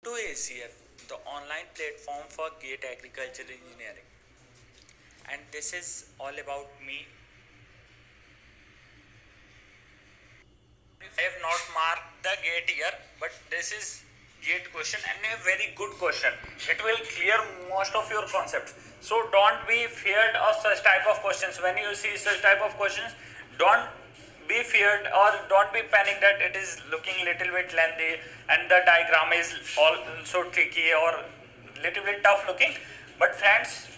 to ACF, the online platform for GATE Agriculture Engineering. And this is all about me. I have not marked the GATE here, but this is GATE question and a very good question. It will clear most of your concepts. So don't be feared of such type of questions. When you see such type of questions, don't be feared or don't be panicked that it is looking little bit lengthy and the diagram is also tricky or little bit tough looking. But friends,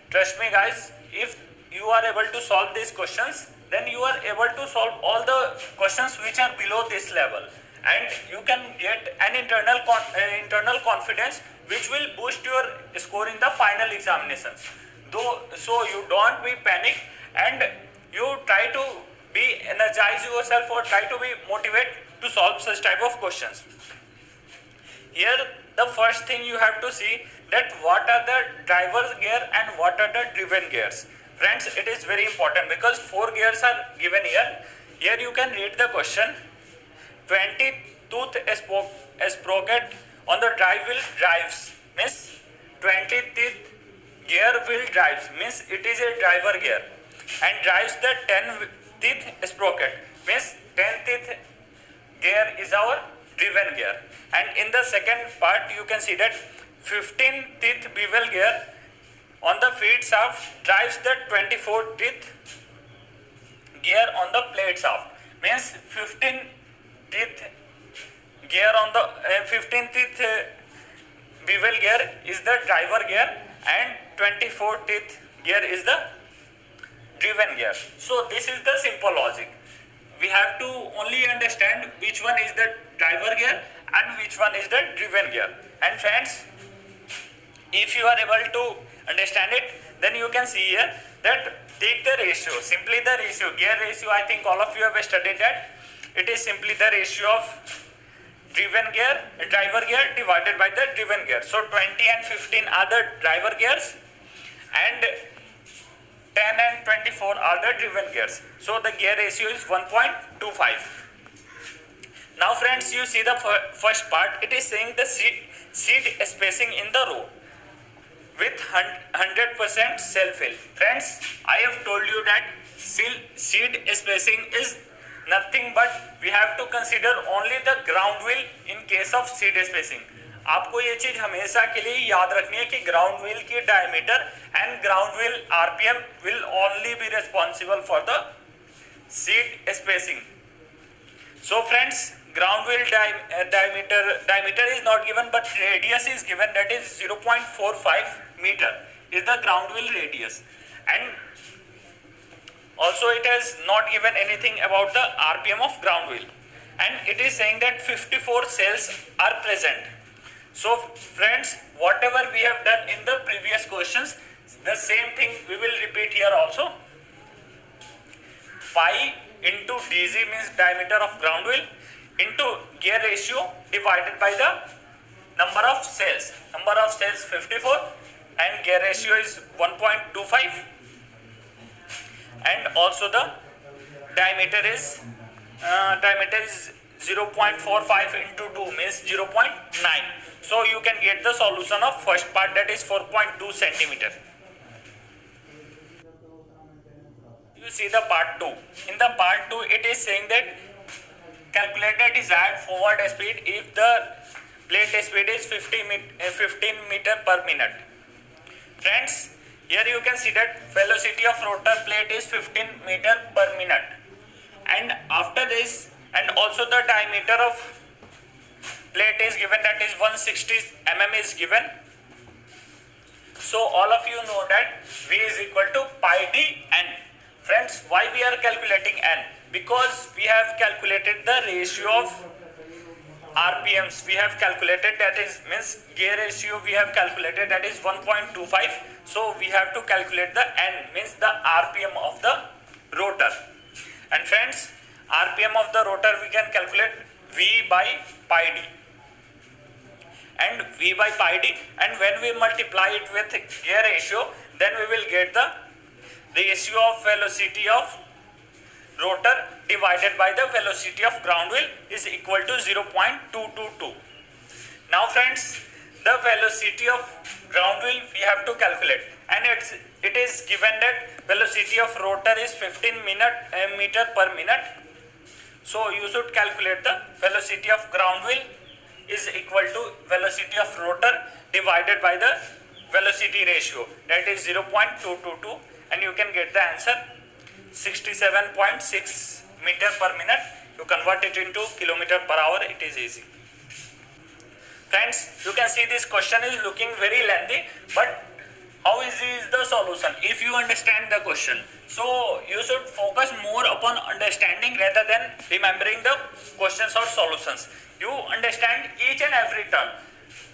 trust me guys, if you are able to solve these questions, then you are able to solve all the questions which are below this level, and you can get an internal confidence which will boost your score in the final examinations. So you don't be panic and you try to be energize yourself or try to be motivated to solve such type of questions. Here the first thing you have to see that what are the driver's gear and what are the driven gears. Friends, it is very important because 4 gears are given here. Here you can read the question. 20 tooth sprocket on the drive wheel drives means 20 teeth gear wheel drives means it is a driver gear, and drives the 10 teeth sprocket means 10 teeth gear is our driven gear. And in the second part you can see that 15 teeth bevel gear on the feed shaft drives the 24 teeth gear on the plate shaft means 15 teeth gear on the 15 teeth bevel gear is the driver gear and 24 teeth gear is the driven gear. So this is the simple logic. We have to only understand which one is the driver gear and which one is the driven gear. And friends, if you are able to understand it, then you can see here that take the ratio, simply the ratio, gear ratio, I think all of you have studied that. It is simply the ratio of driven gear, driver gear divided by the driven gear. So 20 and 15 are the driver gears and 10 and 24 are the driven gears. So the gear ratio is 1.25. Now friends, you see the first part. It is saying the seed spacing in the row with 100% self-fill. Friends, I have told you that seed spacing is nothing but we have to consider only the ground wheel in case of seed spacing. आपको ये चीज हमेशा के लिए याद रखनी है कि ग्राउंड व्हील की diameter and ground wheel RPM will only be responsible for the seed spacing. So friends, ground wheel diameter is not given, but radius is given, that is 0.45 meter is the ground wheel radius, and also it has not given anything about the RPM of ground wheel, and it is saying that 54 cells are present. So friends, whatever we have done in the previous questions, the same thing we will repeat here also. Pi into dz means diameter of ground wheel into gear ratio divided by the number of cells. Number of cells 54 and gear ratio is 1.25, and also the diameter is 0.45 into 2 means 0.9. So you can get the solution of first part, that is 4.2 centimeter. You see the part 2. In the part 2 it is saying that calculate the desired forward speed if the plate speed is 15 meter per minute. Friends, here you can see that velocity of rotor plate is 15 meter per minute, and after this, and also the diameter of plate is given, that is 160 mm is given. So all of you know that V is equal to pi d n. Friends, why we are calculating n? Because we have calculated the ratio of RPMs. We have calculated, that is means gear ratio we have calculated, that is 1.25. So we have to calculate the n means the RPM of the rotor. And friends, RPM of the rotor we can calculate V by pi d. And V by pi d, and when we multiply it with gear ratio, then we will get the ratio of velocity of rotor divided by the velocity of ground wheel is equal to 0.222. Now friends, the velocity of ground wheel we have to calculate, and it is given that velocity of rotor is 15 meter per minute. So you should calculate the velocity of ground wheel is equal to velocity of rotor divided by the velocity ratio, that is 0.222, and you can get the answer 67.6 meter per minute. You convert it into kilometer per hour, it is easy. Friends, you can see this question is looking very lengthy, but how easy is the solution if you understand the question. So you should focus more upon understanding rather than remembering the questions or solutions. You understand each and every term,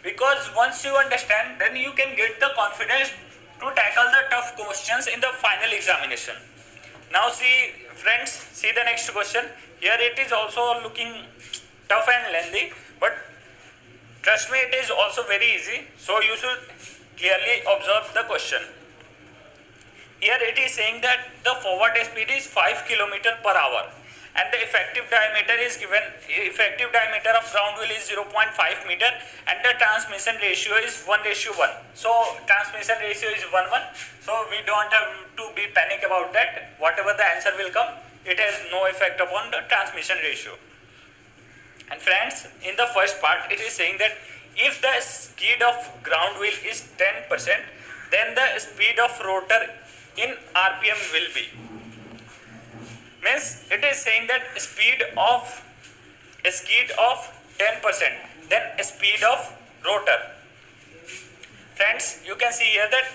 because once you understand, then you can get the confidence to tackle the tough questions in the final examination. Now see friends, see the next question. Here it is also looking tough and lengthy, but trust me, it is also very easy. So you should clearly observe the question. Here it is saying that the forward speed is 5 km per hour, and the effective diameter is given. Effective diameter of ground wheel is 0.5 meter, and the transmission ratio is 1:1. So transmission ratio is 1:1. So we don't have to be panic about that. Whatever the answer will come, it has no effect upon the transmission ratio. And friends, in the first part, it is saying that if the speed of ground wheel is 10%, then the speed of rotor in RPM will be. Means it is saying that speed of 10%, then speed of rotor. Friends, you can see here that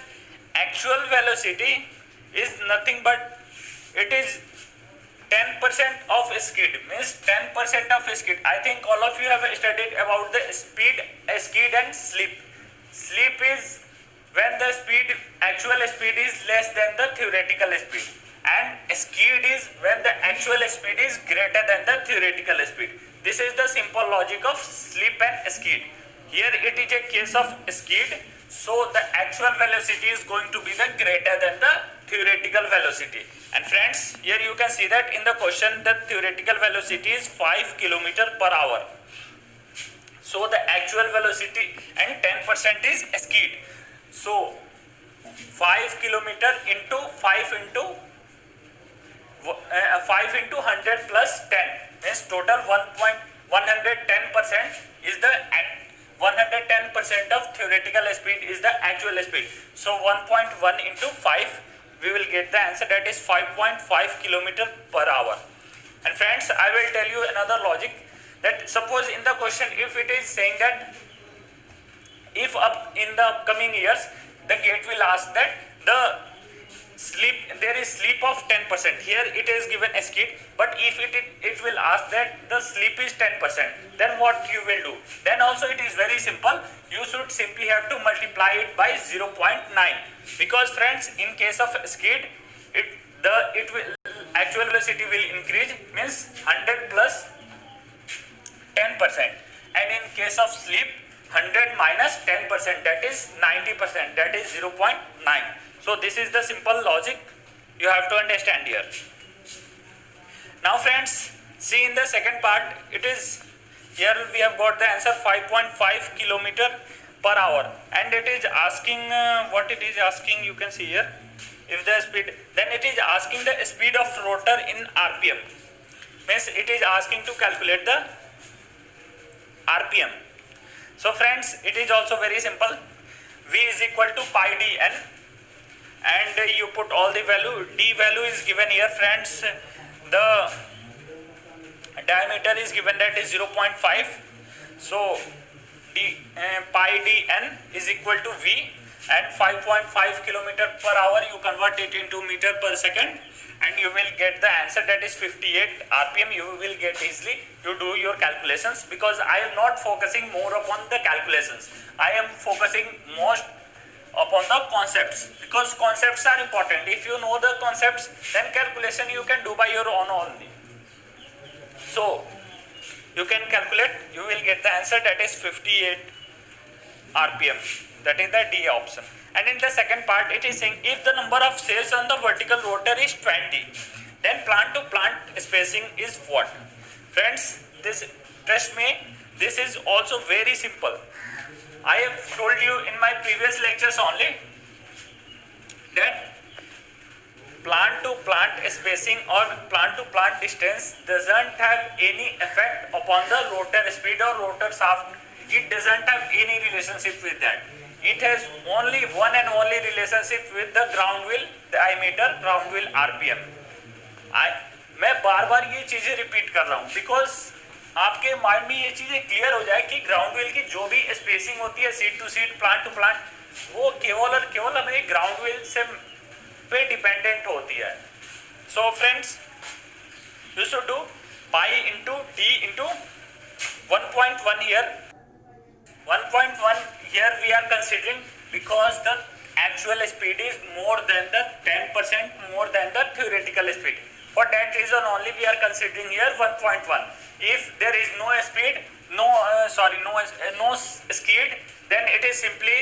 actual velocity is nothing but it is 10% of skid, means 10% of skid. I think all of you have studied about the skid and slip. Slip is when the actual speed is less than the theoretical speed, and skid is when the actual speed is greater than the theoretical speed. This is the simple logic of slip and skid. Here it is a case of skid, so the actual velocity is going to be the greater than the theoretical velocity. And friends, here you can see that in the question the theoretical velocity is 5 km per hour. So the actual velocity and 10% is skid. So 5 km into 5 into 100 plus 10 means total 110% is the 110% of theoretical speed is the actual speed. So 1.1 into 5, we will get the answer, that is 5.5 km per hour. And friends, I will tell you another logic, that suppose in the question if it is saying that if in the upcoming years the gate will ask that there is slip of 10%. Here it is given a skid, but if it will ask that the slip is 10%, then what you will do? Then also it is very simple. You should simply have to multiply it by 0.9, because friends, in case of skid, actual velocity will increase, means 100 plus 10%, and in case of slip 100 minus 10%, that is 90%, that is 0.9. So this is the simple logic you have to understand here. Now friends, see in the second part, it is here we have got the answer 5.5 km per hour, and it is asking what it is asking, you can see here, if the speed, then it is asking the speed of rotor in RPM, means it is asking to calculate the RPM. So friends, it is also very simple. V is equal to pi d n, and you put all the value. D value is given here, friends. The diameter is given, that is 0.5. So pi d n is equal to V, and 5.5 km per hour you convert it into meter per second, and you will get the answer, that is 58 RPM. You will get easily. You do your calculations, because I am not focusing more upon the calculations. I am focusing most upon the concepts, because concepts are important. If you know the concepts, then calculation you can do by your own only. So you can calculate, you will get the answer, that is 58 RPM. That is the D option. And in the second part, it is saying if the number of cells on the vertical rotor is 20, then plant to plant spacing is what? Friends, this, trust me, This is also very simple. I have told you in my previous lectures only that plant to plant spacing or plant to plant distance doesn't have any effect upon the rotor speed or rotor shaft. It doesn't have any relationship with that. It has only one and only relationship with the ground wheel diameter, ground wheel RPM. मैं बार बार ये चीजें repeat कर रहा हूँ because आपके mind में ये चीजें क्लियर हो जाए कि ग्राउंड व्हील की जो भी स्पेसिंग होती है seat to seat, plant to plant, वो केवल और केवल हमें ग्राउंड व्हील से पे डिपेंडेंट होती है. So friends, you should do pi into D into 1.1 here. 1.1 here we are considering because the actual speed is more than the 10% more than the theoretical speed. For that reason only we are considering here 1.1. If there is no speed, no skid, then it is simply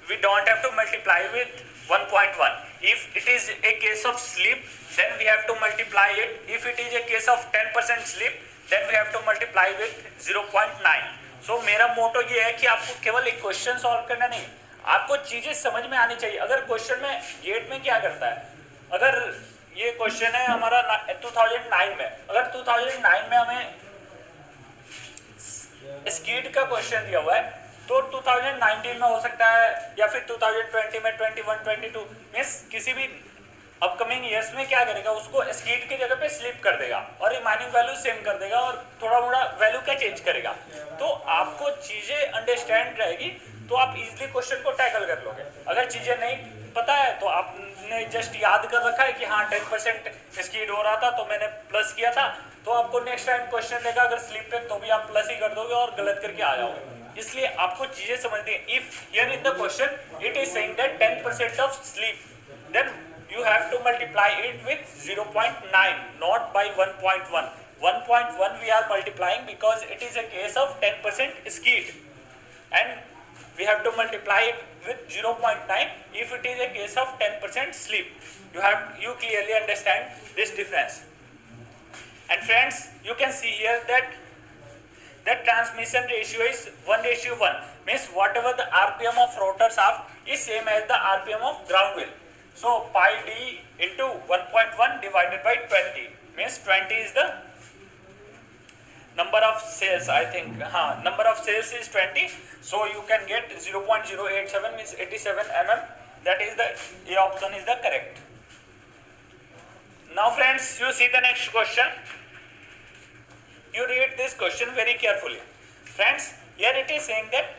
we don't have to multiply with 1.1. If it is a case of slip, then we have to multiply it. If it is a case of 10% slip, then we have to multiply with 0.9. So मेरा मोटो ये है कि आपको केवल एक question solve करना नहीं, आपको चीजें समझ में आनी चाहिए. अगर क्वेश्चन में गेट में क्या करता है, अगर ये क्वेश्चन है हमारा 2009 में, अगर 2009 में हमें स्कीड का क्वेश्चन दिया हुआ है तो 2019 में हो सकता है या फिर 2020 में, 21, 22 मींस किसी भी अपकमिंग ईयर्स में क्या करेगा, उसको स्कीड की जगह पे स्लिप कर देगा और रिमाइनिंग वैल्यू सेम कर देगा और थोड़ा मोड़ा वैल्यू का चेंज करेगा. तो आपको चीजें अंडरस्टैंड रहेगी तो आप इजीली क्वेश्चन को टैकल कर लोगे. अगर चीजें नहीं पता है तो आपने जस्ट याद कर रखा है कि हाँ 10% स्कीड हो रहा था तो मैंने प्लस किया था, तो आपको नेक्स्ट टाइम क्वेश्चन देगा अगर स्लिप पे तो भी आप प्लस ही कर दोगे और गलत करके आ जाओगे. इसलिए आपको चीजें समझनी है. If here in the question it is saying that 10% of sleep, then you have to multiply it with 0.9, not by 1.1. 1.1 we are multiplying because it is a case of 10% skid, and we have to multiply it with 0.9 if it is a case of 10% slip. You clearly understand this difference. And friends, you can see here that the transmission ratio is 1:1, means whatever the RPM of rotor shaft is same as the RPM of ground wheel. So pi d into 1.1 divided by 20 means 20 is the number of cells. I think number of cells is 20, so you can get 0.087 means 87 mm. That is the A option is the correct. Now friends, you see the next question. You read this question very carefully. Friends, here it is saying that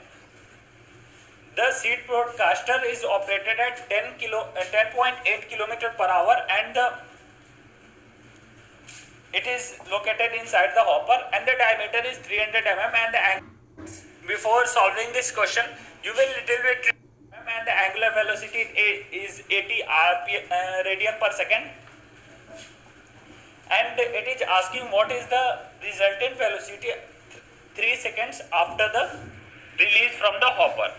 the seat broadcaster is operated at 10.8 km per hour and it is located inside the hopper and the diameter is 300 mm and the angle. Before solving this question, you will little bit and the angular velocity is 80 radian per second, and it is asking what is the resultant velocity 3 seconds after the release from the hopper.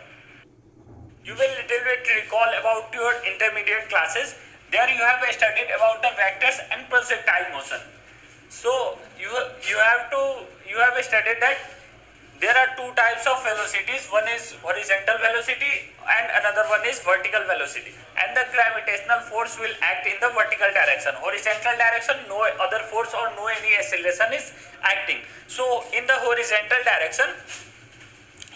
You will little bit recall about your intermediate classes. There you have studied about the vectors and projectile motion. So you have studied that there are two types of velocities. One is horizontal velocity and another one is vertical velocity. And the gravitational force will act in the vertical direction. Horizontal direction, no other force or no any acceleration is acting. So in the horizontal direction,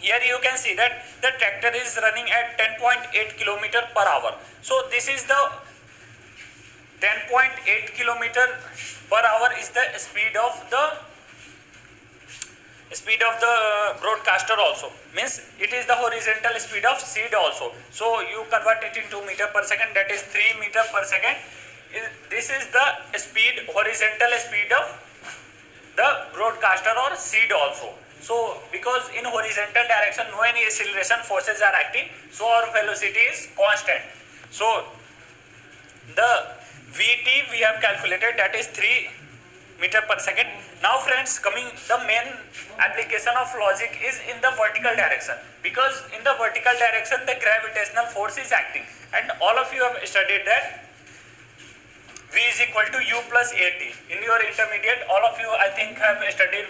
here you can see that the tractor is running at 10.8 km per hour. So this is the 10.8 km per hour is the speed of the broadcaster also. Means it is the horizontal speed of seed also. So you convert it into meter per second, that is 3 meter per second. This is the speed, horizontal speed of the broadcaster or seed also. So because in horizontal direction no any acceleration forces are acting, so our velocity is constant. So the Vt we have calculated, that is 3 meter per second. Now friends, coming the main application of logic is in the vertical direction, because in the vertical direction the gravitational force is acting, and all of you have studied that V is equal to U plus AT. In your intermediate, all of you I think have studied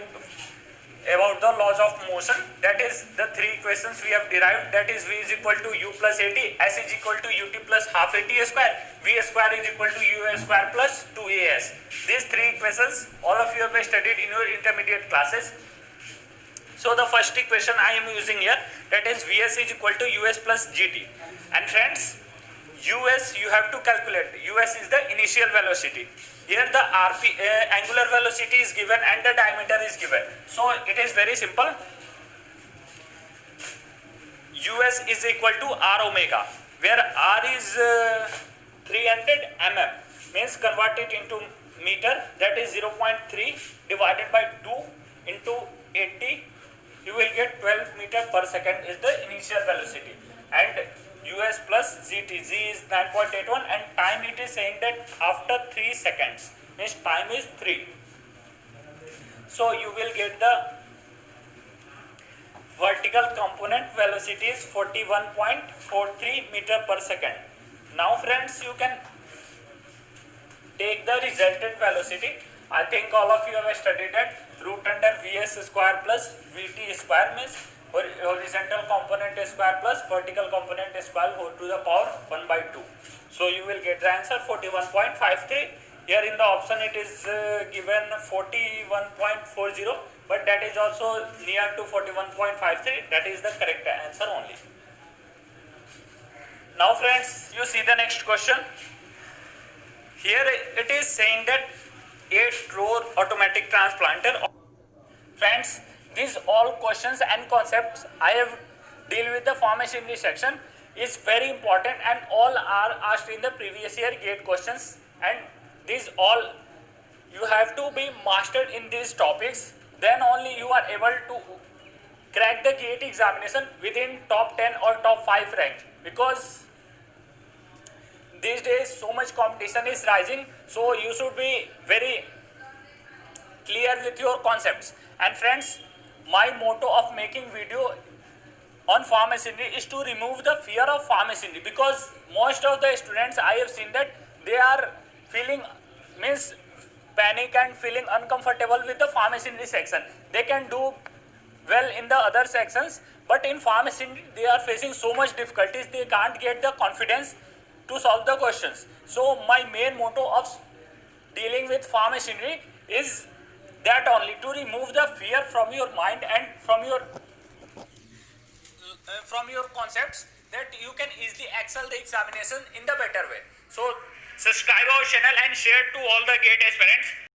about the laws of motion. That is the three equations we have derived. That is v is equal to u plus at, s is equal to ut plus half at square, v square is equal to u square plus 2as. These three equations all of you have studied in your intermediate classes. So the first equation I am using here, that is vs is equal to us plus gt. And friends, us you have to calculate. Us is the initial velocity. Here the angular velocity is given and the diameter is given. So it is very simple. Us is equal to r omega, where r is 300 mm, means convert it into meter, that is 0.3 divided by 2 into 80, you will get 12 meter per second is the initial velocity. And us plus gt, z is 9.81 and time it is saying that after 3 seconds, means time is 3. So you will get the vertical component velocity is 41.43 meter per second. Now friends, you can take the resultant velocity. I think all of you have studied that root under vs square plus vt square, means horizontal component square plus vertical component square whole to the power 1 by 2. So you will get the answer 41.53. Here in the option it is given 41.40, but that is also near to 41.53. That is the correct answer only. Now friends, you see the next question. Here it is saying that 8-row automatic transplanter. Friends, these all questions and concepts I have deal with the farm machinery section is very important, and all are asked in the previous year GATE questions, and these all you have to be mastered in these topics, then only you are able to crack the GATE examination within top 10 or top 5 rank, because these days so much competition is rising, so you should be very clear with your concepts. And friends, my motto of making video on farm machinery is to remove the fear of farm machinery, because most of the students I have seen that they are feeling means panic and feeling uncomfortable with the farm machinery section. They can do well in the other sections, but in farm machinery they are facing so much difficulties, they can't get the confidence to solve the questions. So my main motto of dealing with farm machinery is that only, to remove the fear from your mind and from your concepts, that you can easily excel the examination in the better way. So subscribe our channel and share to all the GATE aspirants.